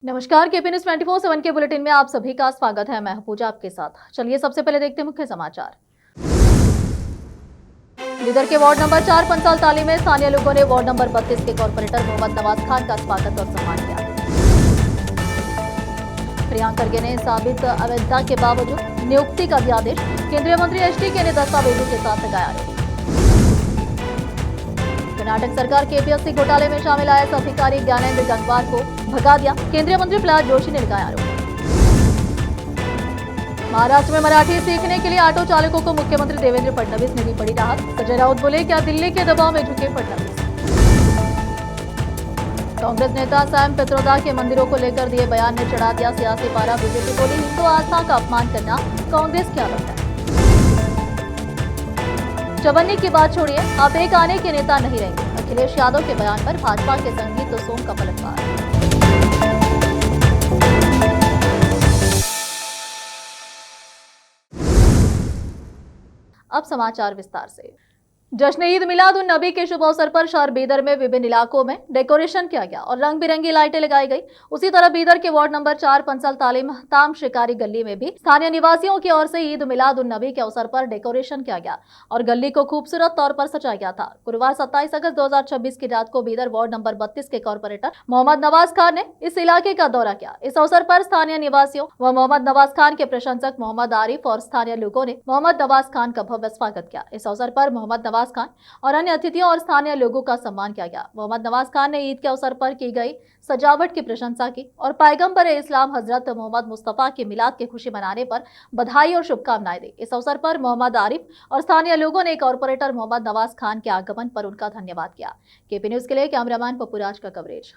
नमस्कार, KP news 24/7 के bulletin में आप सभी का स्वागत है। मैं हूं पूजा आपके साथ। चलिए सबसे पहले देखते हैं मुख्य समाचार। बीदर के वार्ड नंबर 4 पंचाल ताली में स्थानीय लोगों ने वार्ड नंबर 32 के कॉर्पोरेटर मोहम्मद नवाज खान का स्वागत और सम्मान किया। प्रियांक खरगे ने साबित अवैधता के बावजूद नियुक्ति का दिया आदेश। केंद्रीय मंत्री एचडी के ने दस्तावेजों के साथ लगाया आरोप। कर्नाटक सरकार केपीएससी घोटाले में शामिल आईएएस अधिकारी ज्ञानेंद्र गंगवार को भगा दिया। केंद्रीय मंत्री प्रहलाद जोशी ने लगाया आरोप। महाराष्ट्र में मराठी सीखने के लिए ऑटो चालकों को मुख्यमंत्री देवेंद्र फडणवीस ने दी बड़ी राहत। संजय राउत बोले, क्या दिल्ली के दबाव में झुके फडणवीस। कांग्रेस नेता सैम पित्रोदा के मंदिरों को लेकर दिए बयान ने चढ़ा दिया सियासी पारा। बीजेपी बोली, हिंदू आस्था का अपमान करना कांग्रेस की आदत है। चवन्नी की बात छोड़िए, आप एक आने के नेता नहीं रहेंगे। अखिलेश यादव के बयान पर भाजपा के संगीत सोम का पलटवार। अब समाचार विस्तार से। जश्न ईद मिलाद उन नबी के शुभ अवसर पर शहर बीदर में विभिन्न इलाकों में डेकोरेशन किया गया और रंग बिरंगी लाइटें लगाई गई। उसी तरह बीदर के वार्ड नंबर 4 पंसल तालीम ताम शिकारी गली में भी स्थानीय निवासियों की ओर से ईद मिलाद उन नबी के अवसर पर डेकोरेशन किया गया और गली को खूबसूरत तौर पर सजाया गया था। गुरुवार 27 अगस्त 2026 की रात को बीदर वार्ड नंबर 32 के कॉर्पोरेटर मोहम्मद नवाज खान ने इस इलाके का दौरा किया। इस अवसर पर स्थानीय निवासियों व मोहम्मद नवाज खान के प्रशंसक मोहम्मद आरिफ और स्थानीय लोगों ने मोहम्मद नवाज खान का भव्य स्वागत किया। इस अवसर पर मोहम्मद नवाज खान और अन्य अतिथियों और स्थानीय लोगों का सम्मान किया गया। मोहम्मद नवाज खान ने ईद के अवसर पर की गई सजावट की प्रशंसा की और पैगंबर इस्लाम हजरत मोहम्मद मुस्तफा की मिलाद की खुशी मनाने पर बधाई और शुभकामनाएं दी। इस अवसर पर मोहम्मद आरिफ और स्थानीय लोगों ने कॉर्पोरेटर मोहम्मद नवाज खान के आगमन पर उनका धन्यवाद किया। केपी न्यूज के लिए कैमरामैन पप्पूराज का कवरेज।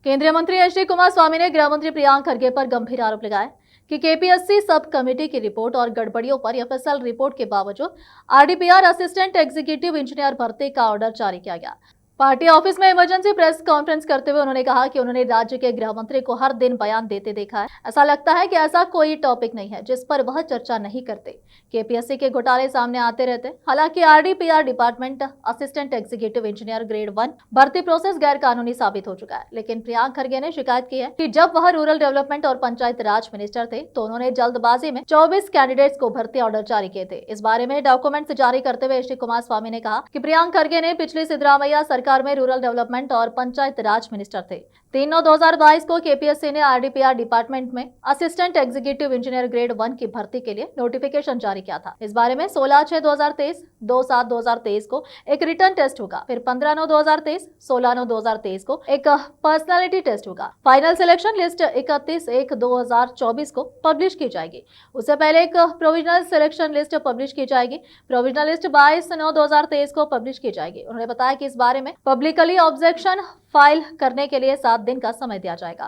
केंद्रीय मंत्री एचडी कुमारस्वामी ने गृह मंत्री प्रियांक खरगे पर गंभीर आरोप लगाए कि केपीएससी सब कमेटी की रिपोर्ट और गड़बड़ियों पर एफएसएल रिपोर्ट के बावजूद आरडीपीआर असिस्टेंट एग्जीक्यूटिव इंजीनियर भर्ती का ऑर्डर जारी किया गया। पार्टी ऑफिस में इमरजेंसी प्रेस कॉन्फ्रेंस करते हुए उन्होंने कहा कि उन्होंने राज्य के गृह मंत्री को हर दिन बयान देते देखा है। ऐसा लगता है कि ऐसा कोई टॉपिक नहीं है जिस पर वह चर्चा नहीं करते। केपीएससी के घोटाले सामने आते रहते। हालांकि RDPR department assistant executive engineer grade 1 भर्ती प्रोसेस गैर कानूनी साबित हो चुका है। लेकिन प्रियांक खरगे ने शिकायत की है कि जब वह रूरल डेवलपमेंट और पंचायत राज मिनिस्टर थे तो उन्होंने जल्दबाजी में 24 कैंडिडेट्स को भर्ती ऑर्डर जारी किए थे। इस बारे में डॉक्यूमेंट्स जारी करते हुए एचडी कुमारस्वामी ने कहा कि प्रियांक खरगे ने पिछली सिद्धरामैया सरकार में रूरल डेवलपमेंट और पंचायत राज मिनिस्टर थे। 3/9/2022 को केपीएससी ने आरडीपीआर डिपार्टमेंट में असिस्टेंट एग्जीक्यूटिव इंजीनियर ग्रेड 1 की भर्ती के लिए नोटिफिकेशन जारी किया था। इस बारे में 16/6/2023, 2/7/2023 को एक रिटर्न टेस्ट होगा। फिर 15/9/2023, 16/9/2023 को एक पर्सनालिटी टेस्ट होगा। फाइनल सिलेक्शन लिस्ट 31/1/2024 को पब्लिश की जाएगी। उससे पहले एक प्रोविजनल सिलेक्शन लिस्ट पब्लिश की जाएगी। प्रोविजनल लिस्ट 22/9/2023 को पब्लिश की जाएगी। उन्होंने बताया कि इस बारे में पब्लिकली ऑब्जेक्शन फाइल करने के लिए 7 दिन का समय दिया जाएगा।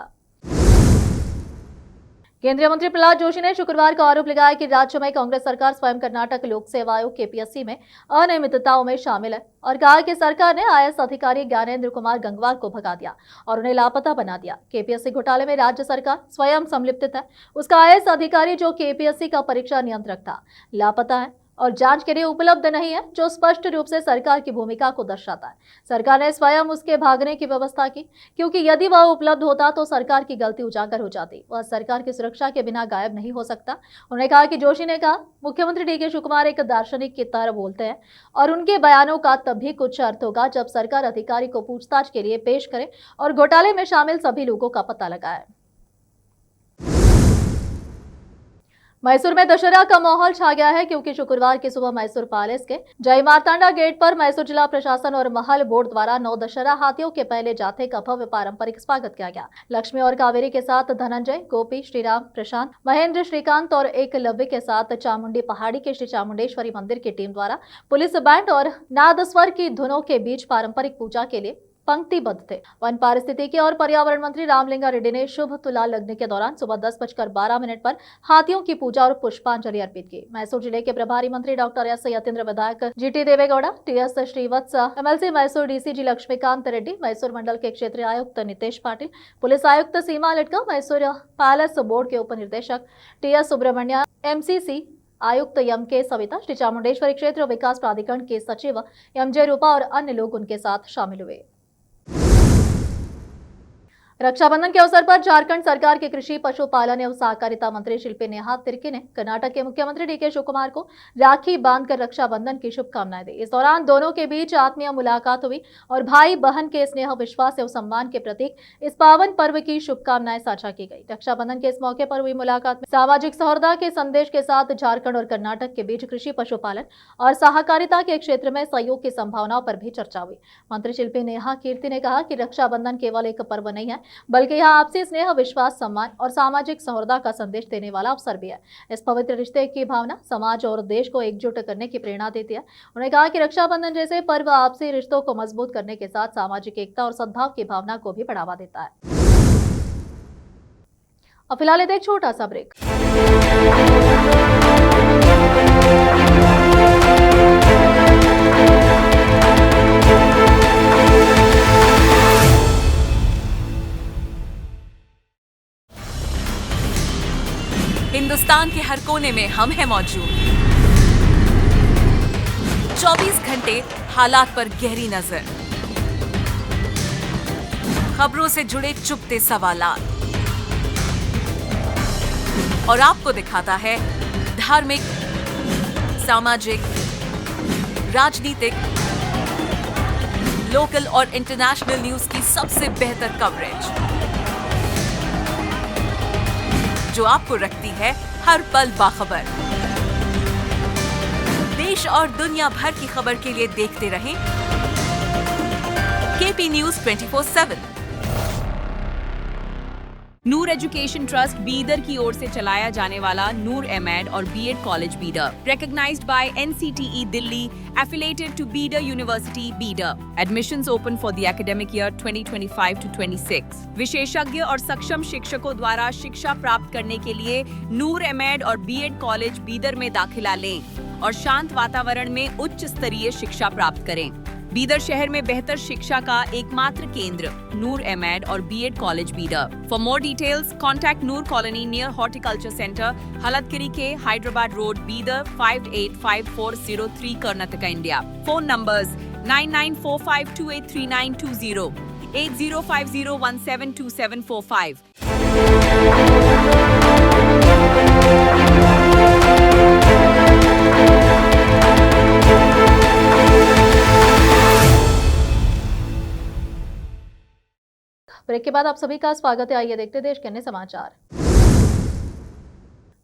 केंद्रीय मंत्री प्रहलाद जोशी ने शुक्रवार को आरोप लगाया कि राज्य में कांग्रेस सरकार स्वयं कर्नाटक लोक सेवा आयोग केपीएससी में अनियमितताओं में शामिल है और कहा कि सरकार ने आईएएस अधिकारी ज्ञानेंद्र कुमार गंगवार को भगा दिया और उन्हें लापता बना दिया। केपीएससी घोटाले में राज्य सरकार स्वयं संलिप्त है। उसका आईएएस अधिकारी जो केपीएससी का परीक्षा नियंत्रक था लापता है और जांच के लिए उपलब्ध नहीं है, जो स्पष्ट रूप से सरकार की भूमिका को दर्शाता है। सरकार ने स्वयं उसके भागने की व्यवस्था की, क्योंकि यदि वह उपलब्ध होता तो सरकार की गलती उजागर हो जाती। वह सरकार की सुरक्षा के बिना गायब नहीं हो सकता। उन्होंने कहा कि जोशी ने कहा, मुख्यमंत्री डीके शिवकुमार एक दार्शनिक की तरह बोलते हैं और उनके बयानों का तभी कुछ अर्थ होगा जब सरकार अधिकारी को पूछताछ के लिए पेश करे और घोटाले में शामिल सभी लोगों का पता लगाए। मैसूर में दशहरा का माहौल छा गया है, क्योंकि शुक्रवार की सुबह मैसूर पैलेस के जय मार्तांडा गेट पर मैसूर जिला प्रशासन और महल बोर्ड द्वारा 9 दशहरा हाथियों के पहले जाथे का भव्य पारंपरिक स्वागत किया गया। लक्ष्मी और कावेरी के साथ धनंजय, गोपी, श्रीराम, प्रशांत, महेंद्र, श्रीकांत और एकलव्य के साथ चामुंडी पहाड़ी के श्री चामुंडेश्वरी मंदिर की टीम द्वारा पुलिस बैंड और नादस्वर की धुनों के बीच पारंपरिक पूजा के लिए पंक्तिबद्ध थे। वन पारिस्थितिकी और पर्यावरण मंत्री रामलिंगा रेड्डी ने शुभ तुला लगने के दौरान सुबह 10:12 पर हाथियों की पूजा और पुष्पांजलि अर्पित की। मैसूर जिले के प्रभारी मंत्री डॉक्टर एस यतीन्द्र, विधायक GT Devegowda, TS Srivatsa, MLC Mysore DCG Lakshmikant Reddy, Mysore मंडल के क्षेत्रीय आयुक्त नितेश पाटिल, पुलिस आयुक्त सीमा लिटका, मैसूर पैलेस बोर्ड के उप निदेशक टीएस सुब्रमण्य, एमसीसी आयुक्त एम के सविता, श्री चामुंडेश्वरी क्षेत्र विकास प्राधिकरण के सचिव एम जे रूपा और अन्य लोग उनके साथ शामिल हुए। रक्षाबंधन के अवसर पर झारखंड सरकार के कृषि पशुपालन एवं सहकारिता मंत्री शिल्पी नेहा तिर्की ने कर्नाटक के मुख्यमंत्री डीके शिव कुमार को राखी बांधकर रक्षाबंधन की शुभकामनाएं दी। इस दौरान दोनों के बीच आत्मीय मुलाकात हुई और भाई बहन के स्नेह, विश्वास एवं सम्मान के प्रतीक इस पावन पर्व की शुभकामनाएं साझा की गई। रक्षाबंधन के इस मौके पर हुई मुलाकात में सामाजिक सौहार्द के संदेश के साथ झारखंड और कर्नाटक के बीच कृषि, पशुपालन और सहकारिता के क्षेत्र में सहयोग की संभावनाओं पर भी चर्चा हुई। मंत्री शिल्पी नेहा कीर्ति ने कहा कि रक्षाबंधन केवल एक पर्व नहीं है, बल्कि यह आपसी स्नेह, विश्वास, सम्मान और सामाजिक सौहार्द का संदेश देने वाला अवसर भी है। इस पवित्र रिश्ते की भावना समाज और देश को एकजुट करने की प्रेरणा देती है। उन्होंने कहा कि रक्षाबंधन जैसे पर्व आपसी रिश्तों को मजबूत करने के साथ सामाजिक एकता और सद्भाव की भावना को भी बढ़ावा देता है। अब फिलहाल एक छोटा सा ब्रेक। हिंदुस्तान के हर कोने में हम हैं मौजूद। 24 घंटे हालात पर गहरी नजर, खबरों से जुड़े चुपते सवालात और आपको दिखाता है धार्मिक, सामाजिक, राजनीतिक, लोकल और इंटरनेशनल न्यूज की सबसे बेहतर कवरेज, जो आपको रखती है हर पल बाखबर। देश और दुनिया भर की खबर के लिए देखते रहें KP news 24/7। Noor Education Trust Bidar की ओर से चलाया जाने वाला नूर एमएड और BEd college Bidar, recognized by NCTE Delhi, affiliated to Bidar University, Bidar. Admissions open for the academic year 2025 to 26. विशेषज्ञ और सक्षम शिक्षकों द्वारा शिक्षा प्राप्त करने के लिए नूर एमएड और बीएड कॉलेज बीदर में दाखिला लें और शांत वातावरण में उच्च स्तरीय शिक्षा प्राप्त करें। बीदर शहर में बेहतर शिक्षा का एकमात्र केंद्र नूर एमएड और BEd college Bidar. For more details contact Noor colony near horticulture centre, Haladgiri के Hyderabad road, Bidar 585403 Karnataka, India. Phone numbers 9945283920, 8050172745। Break के बाद आप सभी का स्वागत है। आइए देखते देश के अन्य समाचार।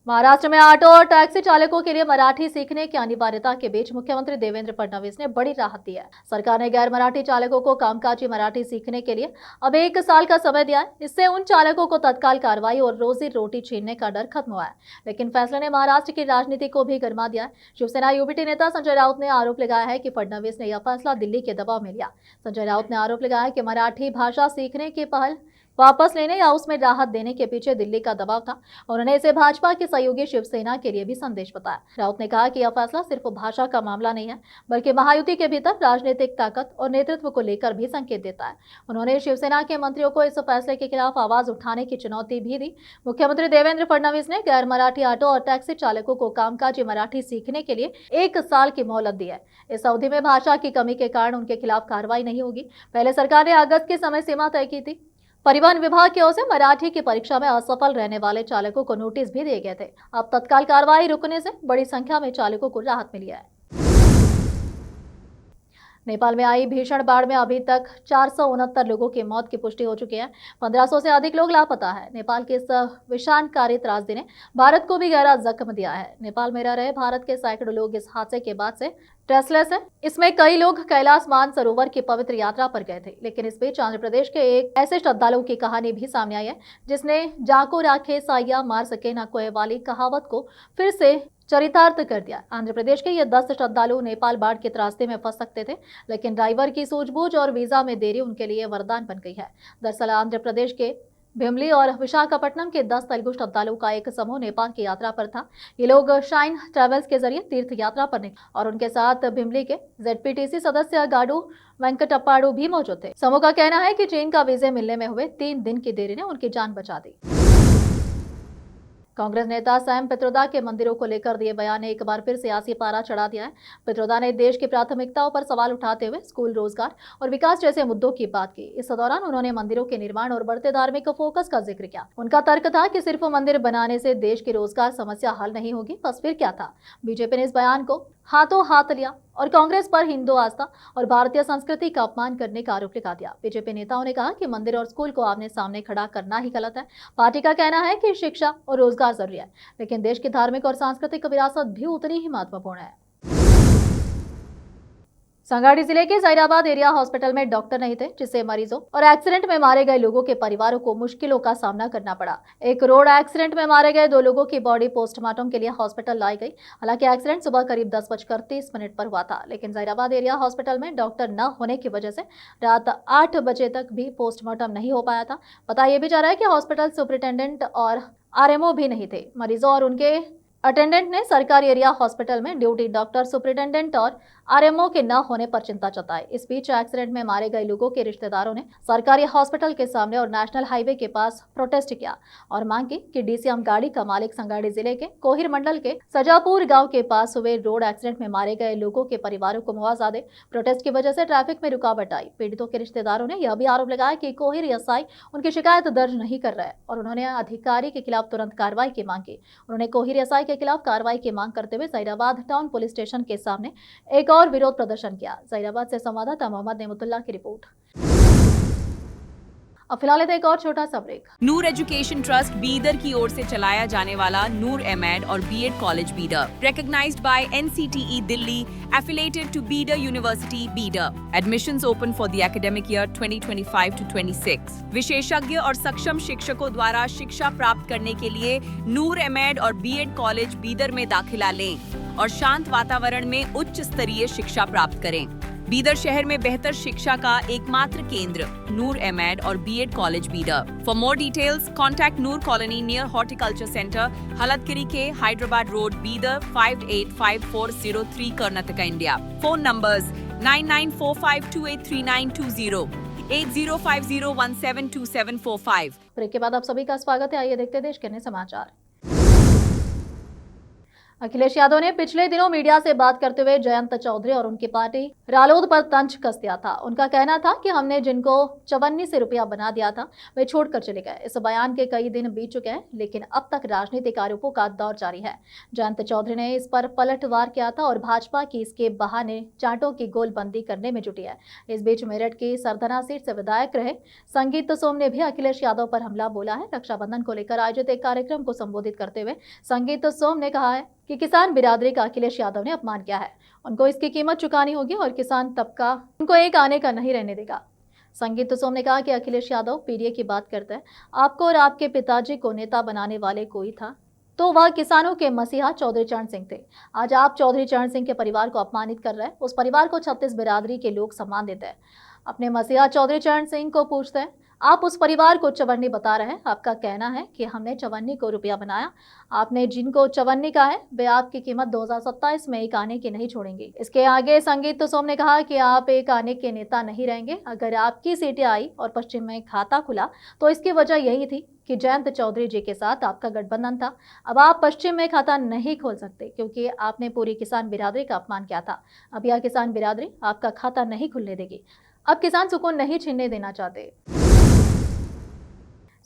महाराष्ट्र में ऑटो और टैक्सी चालकों के लिए मराठी सीखने की अनिवार्यता के बीच मुख्यमंत्री देवेंद्र फडणवीस ने बड़ी राहत दी है। सरकार ने गैर मराठी चालकों को कामकाजी मराठी सीखने के लिए अब 1 साल का समय दिया है। इससे उन चालकों को तत्काल कार्रवाई और रोजी रोटी छीनने का डर खत्म हुआ है। लेकिन फैसले ने महाराष्ट्र की राजनीति को भी गरमा दिया है। शिवसेना यूबीटी नेता संजय राउत ने आरोप लगाया है कि फडणवीस ने यह फैसला दिल्ली के दबाव में लिया। संजय राउत ने आरोप लगाया कि मराठी भाषा सीखने की पहल वापस लेने या उसमें राहत देने के पीछे दिल्ली का दबाव था। उन्होंने इसे भाजपा की सहयोगी शिवसेना के लिए भी संदेश बताया। राउत ने कहा कि यह फैसला सिर्फ भाषा का मामला नहीं है, बल्कि महायुति के भीतर राजनीतिक ताकत और नेतृत्व को लेकर भी संकेत देता है। उन्होंने शिवसेना के मंत्रियों को इस फैसले के खिलाफ आवाज उठाने की चुनौती भी दी। मुख्यमंत्री देवेंद्र फडणवीस ने गैर मराठी ऑटो और टैक्सी चालकों को कामकाजी मराठी सीखने के लिए 1 साल की मोहलत दी है। इस अवधि में भाषा की कमी के कारण उनके खिलाफ कार्रवाई नहीं होगी। पहले सरकार ने अगस्त की समय सीमा तय की थी। परिवहन विभाग की ओर से मराठी की परीक्षा में असफल रहने वाले चालकों को नोटिस भी दिए गए थे। अब तत्काल कार्रवाई रुकने से बड़ी संख्या में चालकों को राहत मिली है। नेपाल में आई भीषण बाढ़ में अभी तक 469 लोगों की मौत की पुष्टि हो चुकी है। 1500 से अधिक लोग लापता है। नेपाल के इस विषाणकारी त्रासदी ने भारत को भी गहरा जख्म दिया है। नेपाल में रह रहे भारत के सैकड़ों लोग इस हादसे के बाद से ट्रेसलेस है। इसमें कई लोग कैलाश मानसरोवर की पवित्र यात्रा पर गए थे। लेकिन इस बीच आंध्र प्रदेश के एक ऐसे श्रद्धालु की कहानी भी सामने आई है, जिसने जाको राखे साइया मार सके ना कोई वाली कहावत को फिर से चरितार्थ कर दिया। आंध्र प्रदेश के ये 10 श्रद्धालु नेपाल बाढ़ के रास्ते में फंस सकते थे, लेकिन ड्राइवर की सूझबूझ और वीजा में देरी उनके लिए वरदान बन गई है। दरअसल आंध्र प्रदेश के भीमली और विशाखापट्टनम के 10 तेलुगु श्रद्धालुओं का एक समूह नेपाल की यात्रा पर था। ये लोग शाइन ट्रेवल्स के जरिए तीर्थ यात्रा पर निकले और उनके साथ भीमली के ZPTC सदस्य गाडू वेंकटप्पाडू भी मौजूद थे। समूह का कहना है कि चीन का वीजे मिलने में हुए 3 दिन की देरी ने उनकी जान बचा दी। कांग्रेस नेता सैम पित्रोदा के मंदिरों को लेकर दिए बयान ने एक बार फिर सियासी पारा चढ़ा दिया है। पित्रोदा ने देश की प्राथमिकताओं पर सवाल उठाते हुए स्कूल, रोजगार और विकास जैसे मुद्दों की बात की। इस दौरान उन्होंने मंदिरों के निर्माण और बढ़ते धार्मिक फोकस का जिक्र किया। उनका तर्क था कि सिर्फ मंदिर बनाने से देश की रोजगार समस्या हल नहीं होगी। बस फिर क्या था? बीजेपी ने इस बयान को हाथों हाथ लिया और कांग्रेस पर हिंदू आस्था और भारतीय संस्कृति का अपमान करने का आरोप लगा दिया। बीजेपी नेताओं ने कहा कि मंदिर और स्कूल को आमने सामने खड़ा करना ही गलत है। पार्टी का कहना है कि शिक्षा और रोजगार जरूरी है, लेकिन देश की धार्मिक और सांस्कृतिक विरासत भी उतनी ही महत्वपूर्ण है। संगाड़ी जिले के जहीराबाद एरिया हॉस्पिटल में डॉक्टर नहीं थे, जिससे मरीजों और एक्सीडेंट में मारे गए लोगों के परिवारों को मुश्किलों का सामना करना पड़ा। एक रोड एक्सीडेंट में मारे गए 2 लोगों की बॉडी पोस्टमार्टम के लिए हॉस्पिटल लाई गई। हालांकि एक्सीडेंट सुबह करीब 10:30 पर हुआ था, लेकिन जहीराबाद एरिया हॉस्पिटल में डॉक्टर न होने की वजह से रात 8 बजे तक भी पोस्टमार्टम नहीं हो पाया था। पता यह भी जा रहा है कि हॉस्पिटल सुपरिटेंडेंट और आरएमओ भी नहीं थे। मरीजों और उनके अटेंडेंट ने सरकारी एरिया हॉस्पिटल में ड्यूटी डॉक्टर, सुपरिटेंडेंट और आरएमओ के न होने पर चिंता जताई। इस बीच एक्सीडेंट में मारे गए लोगों के रिश्तेदारों ने सरकारी हॉस्पिटल के सामने और नेशनल हाईवे के पास प्रोटेस्ट किया और मांग की कि डीसीएम गाड़ी का मालिक संगाड़ी जिले के कोहिर मंडल के सजापुर गांव के पास हुए रोड एक्सीडेंट में मारे गए लोगों के परिवारों को मुआवजा दे। प्रोटेस्ट की वजह से ट्रैफिक में रुकावट आई। पीड़ितों के रिश्तेदारों ने यह भी आरोप लगाया कि कोहिर एसआई उनकी शिकायत दर्ज नहीं कर रहा है और उन्होंने अधिकारी के खिलाफ तुरंत कार्रवाई की मांग की। उन्होंने कोहिर एसआई के खिलाफ कार्रवाई की मांग करते हुए जहीराबाद टाउन पुलिस स्टेशन के सामने एक और विरोध प्रदर्शन किया। जहीराबाद से संवाददाता मोहम्मद नेमतुल्लाह की रिपोर्ट। अब फिलहाल एक और छोटा सा break. Noor Education Trust Bidar की ओर से चलाया जाने वाला नूर एमएड और BEd college Bidar, recognized by NCTE Delhi, affiliated to Bidar University, Bidar. Admissions open for the academic year 2025 to 26. विशेषज्ञ और सक्षम शिक्षकों द्वारा शिक्षा प्राप्त करने के लिए नूर एमएड और बीएड कॉलेज बीदर में दाखिला लें और शांत वातावरण में उच्च स्तरीय शिक्षा प्राप्त करें। बीदर शहर में बेहतर शिक्षा का एकमात्र केंद्र नूर एमएड और BEd college Bidar. For more details contact Noor colony near horticulture centre, Halatgiri के Hyderabad road, Bidar 585403 Karnataka, India. Phone numbers 9945283920, 8050172745। Break के बाद आप सभी का स्वागत है। आइए देखते हैं देश के अन्य समाचार। अखिलेश यादव ने पिछले दिनों मीडिया से बात करते हुए जयंत चौधरी और उनकी पार्टी रालोद पर तंज कस दिया था। उनका कहना था कि हमने जिनको 54 से रुपया बना दिया था वे छोड़कर चले गए। इस बयान के कई दिन बीत चुके हैं, लेकिन अब तक राजनीतिक आरोपों का दौर जारी है। जयंत चौधरी ने इस पर पलटवार किया था और भाजपा की इसके बहाने चाटों की गोलबंदी करने में जुटी है। इस बीच मेरठ की सरधना सीट से विधायक रहे संगीत सोम ने भी अखिलेश यादव पर हमला बोला है। रक्षाबंधन को लेकर आयोजित एक कार्यक्रम को संबोधित करते हुए संगीत सोम ने कहा है कि किसान बिरादरी का अखिलेश यादव ने अपमान किया है। उनको इसकी कीमत चुकानी होगी और किसान तबका उनको एक आने का नहीं रहने देगा। संगीत सोम ने कहा कि अखिलेश यादव पीडीए की बात करते हैं। आपको और आपके पिताजी को नेता बनाने वाले कोई था तो वह किसानों के मसीहा चौधरी चरण सिंह थे। आज आप चौधरी चरण सिंह के परिवार को अपमानित कर रहे हैं। उस परिवार को 36 बिरादरी के लोग सम्मान देते हैं। अपने मसीहा चौधरी चरण सिंह को पूछते हैं, आप उस परिवार को चवन्नी बता रहे हैं। आपका कहना है कि हमने चवन्नी को रुपया बनाया। आपने जिनको चवन्नी कहा है वे आपकी कीमत 2027 में एक आने की नहीं छोड़ेंगे। इसके आगे संगीत सोम ने कहा कि आप एक आने के नेता नहीं रहेंगे। अगर आपकी सीटें आई और पश्चिम में खाता खुला तो इसकी वजह यही थी कि जयंत चौधरी जी के साथ आपका गठबंधन था। अब आप पश्चिम में खाता नहीं खोल सकते क्योंकि आपने पूरी किसान बिरादरी का अपमान किया था। अब यह किसान बिरादरी आपका खाता नहीं खुलने देगी। अब किसान सुकून नहीं छीनने देना चाहते।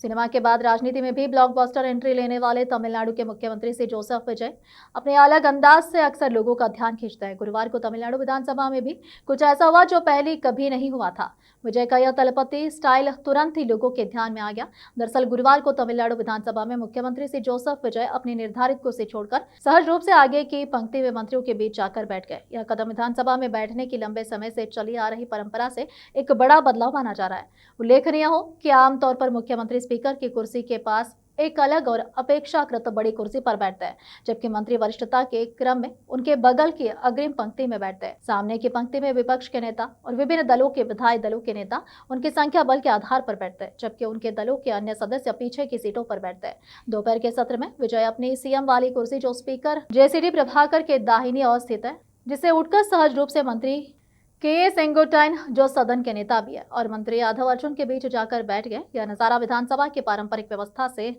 सिनेमा के बाद राजनीति में भी ब्लॉकबस्टर एंट्री लेने वाले तमिलनाडु के मुख्यमंत्री सी जोसेफ विजय अपने अलग अंदाज से अक्सर लोगों का ध्यान खींचते हैं। गुरुवार को तमिलनाडु विधानसभा में भी कुछ ऐसा हुआ जो पहले कभी नहीं हुआ था। विजय का यह तलपति स्टाइल तुरंत ही लोगों के ध्यान में आ गया। दरअसल गुरुवार को तमिलनाडु विधानसभा में मुख्यमंत्री सी जोसेफ विजय अपनी निर्धारित कुर्सी छोड़कर सहज रूप से आगे की पंक्ति में मंत्रियों के बीच जाकर बैठ गए। यह कदम विधानसभा में बैठने की लंबे समय से चली आ रही परंपरा से एक बड़ा बदलाव माना जा रहा है। उल्लेखनीय हो कि आमतौर पर मुख्यमंत्री स्पीकर की कुर्सी के पास एक अलग और अपेक्षाकृत बड़ी कुर्सी पर बैठते हैं, जबकि मंत्री वरिष्ठता के क्रम में उनके बगल की अग्रिम पंक्ति में बैठते हैं। सामने की पंक्ति में विपक्ष के नेता और विभिन्न दलों के विधायी दलों के नेता उनकी संख्या बल के आधार पर बैठते हैं, जबकि उनके दलों के अन्य सदस्य पीछे की सीटों पर बैठते हैं। दोपहर के सत्र में विजय अपनी सीएम वाली कुर्सी जो स्पीकर जेसीडी प्रभाकर के दाहिनी ओर स्थित है, जिससे उठकर सहज रूप से मंत्री के सेंगोटाइन जो सदन के नेता भी है और मंत्री यादव अर्जुन के बीच जाकर बैठ गए। यह नजारा विधानसभा की पारंपरिक व्यवस्था से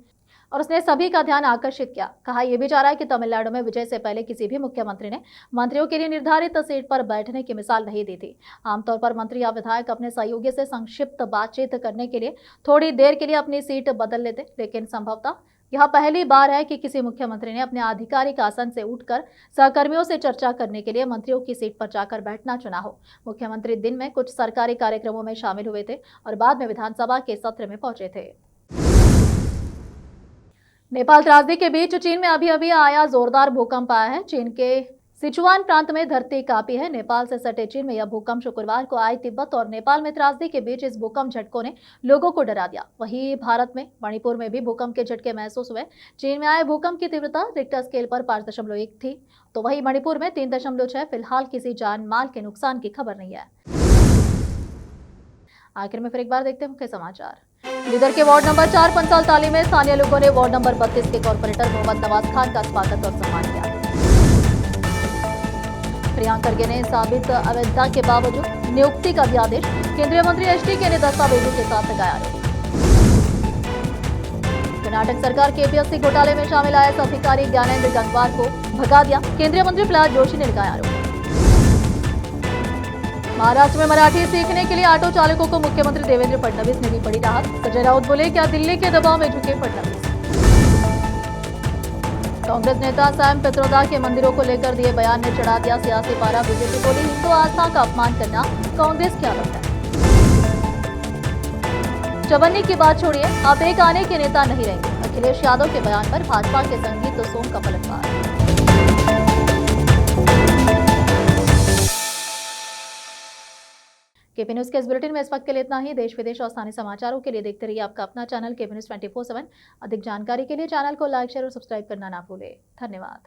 और उसने सभी का ध्यान आकर्षित किया। कहा यह भी जा रहा है कि तमिलनाडु में विजय से पहले किसी भी मुख्यमंत्री ने मंत्रियों के लिए निर्धारित सीट पर बैठने की मिसाल नहीं दी थी। आमतौर पर मंत्री या विधायक अपने सहयोगी से संक्षिप्त बातचीत करने के लिए थोड़ी देर के लिए अपनी सीट बदल लेते, लेकिन संभवतः यह पहली बार है कि किसी मुख्यमंत्री ने अपने आधिकारिक आसन से उठकर सहकर्मियों से चर्चा करने के लिए मंत्रियों की सीट पर जाकर बैठना चुना हो। मुख्यमंत्री दिन में कुछ सरकारी कार्यक्रमों में शामिल हुए थे और बाद में विधानसभा के सत्र में पहुंचे थे। नेपाल त्रासदी के बीच चीन में अभी आया जोरदार भूकंप आया है। चीन के सिचुआन प्रांत में धरती कांपी है। नेपाल से सटे चीन में यह भूकंप शुक्रवार को आए। तिब्बत और नेपाल में त्रासदी के बीच इस भूकंप झटकों ने लोगों को डरा दिया। वहीं भारत में मणिपुर में भी भूकंप के झटके महसूस हुए। चीन में आए भूकंप की तीव्रता रिक्टर स्केल पर 5.1 थी, तो वहीं मणिपुर में 3.6। फिलहाल किसी जान माल के नुकसान की खबर नहीं है। आखिर में फिर एक बार देखते हैं मुख्य समाचार। बीदर के वार्ड नंबर 4 पंचाल ताली में स्थानीय लोगों ने वार्ड नंबर 32 के कॉर्पोरेटर मोहम्मद नवाज खान का स्वागत और सम्मान किया। प्रियंका खरगे ने साबित अवैधता के बावजूद नियुक्ति का दिया आदेश। केंद्रीय मंत्री एचडी ने दस्तावेजों के साथ लगाया आरोप। कर्नाटक सरकार केपीएससी घोटाले में शामिल आईएएस अधिकारी ज्ञानेंद्र गंगवार को भगा दिया। केंद्रीय मंत्री प्रहलाद जोशी ने लगाया आरोप। महाराष्ट्र में मराठी सीखने के लिए ऑटो चालकों को मुख्यमंत्री देवेंद्र फडणवीस ने दी बड़ी राहत। संजय राउत बोले, क्या दिल्ली के दबाव में झुके फडणवीस। कांग्रेस नेता सैम पित्रोदा के मंदिरों को लेकर दिए बयान ने चढ़ा दिया सियासी पारा। बीजेपी बोली, हिंदू आस्था का अपमान करना कांग्रेस की आदत है। चवन्नी की बात छोड़िए, आप एक आने के नेता नहीं रहेंगे। अखिलेश यादव के बयान पर भाजपा के संगीत सोम का पलटवार। केपी न्यूज के इस बुलेटिन में इस वक्त के लिए इतना ही। देश विदेश और स्थानीय समाचारों के लिए देखते रहिए आपका अपना चैनल केपी न्यूज 24/7। अधिक जानकारी के लिए चैनल को लाइक, शेयर और सब्सक्राइब करना ना भूलें। धन्यवाद।